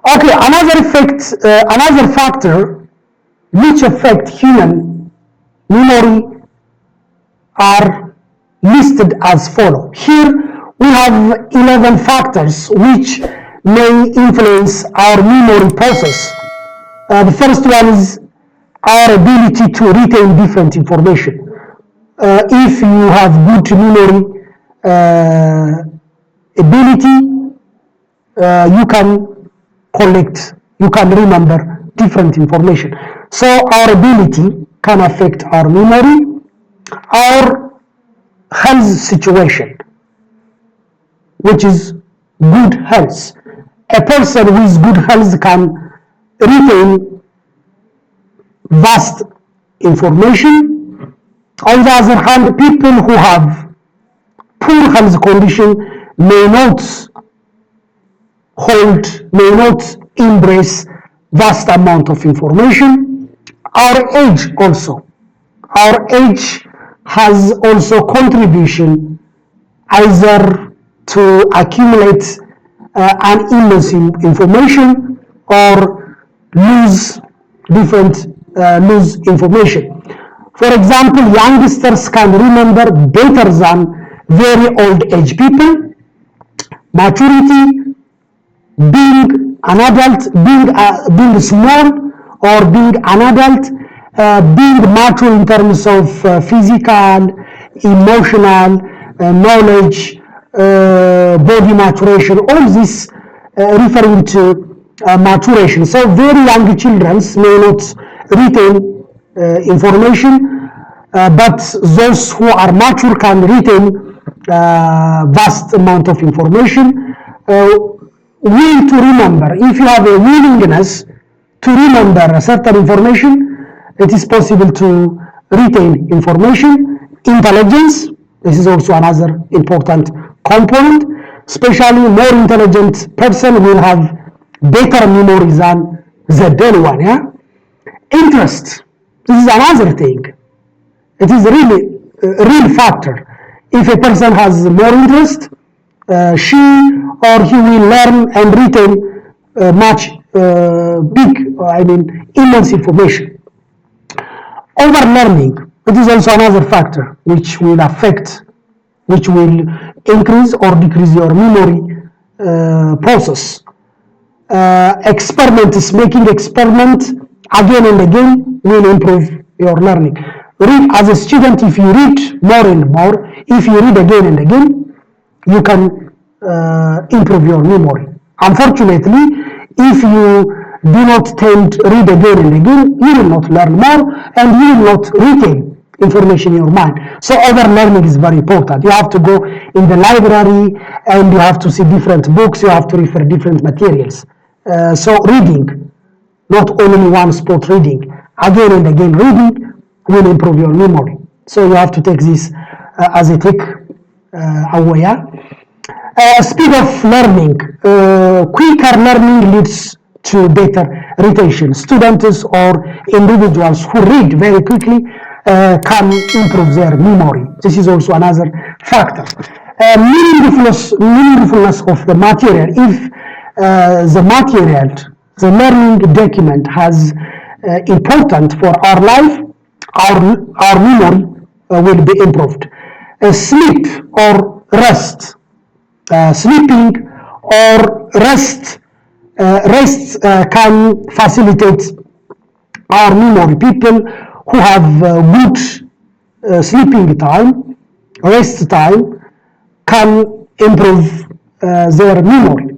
Okay, another effect, another factor which affect human memory are listed as follow. Here we have 11 factors which may influence our memory process. The first one is our ability to retain different information. If you have good memory ability, you can collect, you can remember different information. So our ability can affect our memory, our health situation, which is good health. A person with good health can retain vast information. On the other hand, people who have poor health condition may not may not embrace vast amount of information. Our age also. Our age has also contribution either to accumulate an immense information or lose lose information. For example, youngsters can remember better than very old age people. Maturity, being an adult, being small or being an adult, being mature in terms of physical, emotional, knowledge, body maturation, all this referring to maturation. So very young children may not retain information, but those who are mature can retain vast amount of information. Will to remember. If you have a willingness to remember a certain information, it is possible to retain information. Intelligence, this is also another important component. Especially more intelligent person will have better memory than the dull one. Yeah. Interest, this is another thing. It is really a real factor. If a person has more interest, she or he will learn and retain much immense information. Overlearning, it is also another factor which will affect, which will increase or decrease your memory process. Experiments, making experiment again and again will improve your learning. Read as a student, if you read more and more, if you read again and again, you can improve your memory. Unfortunately, if you do not tend to read again and again, you will not learn more and you will not retain information in your mind. So overlearning is very important. You have to go in the library and you have to see different books, you have to refer different materials. So reading, not only one spot reading, again and again reading will improve your memory. So you have to take this as a take away. Speed of learning, quicker learning leads to better retention. Students or individuals who read very quickly can improve their memory. This is also another factor. Meaningfulness of the material. If the material, the learning document has important for our life, our memory will be improved. Sleep or rest. Sleeping or rest can facilitate our memory. People who have good sleeping time, rest time, can improve their memory.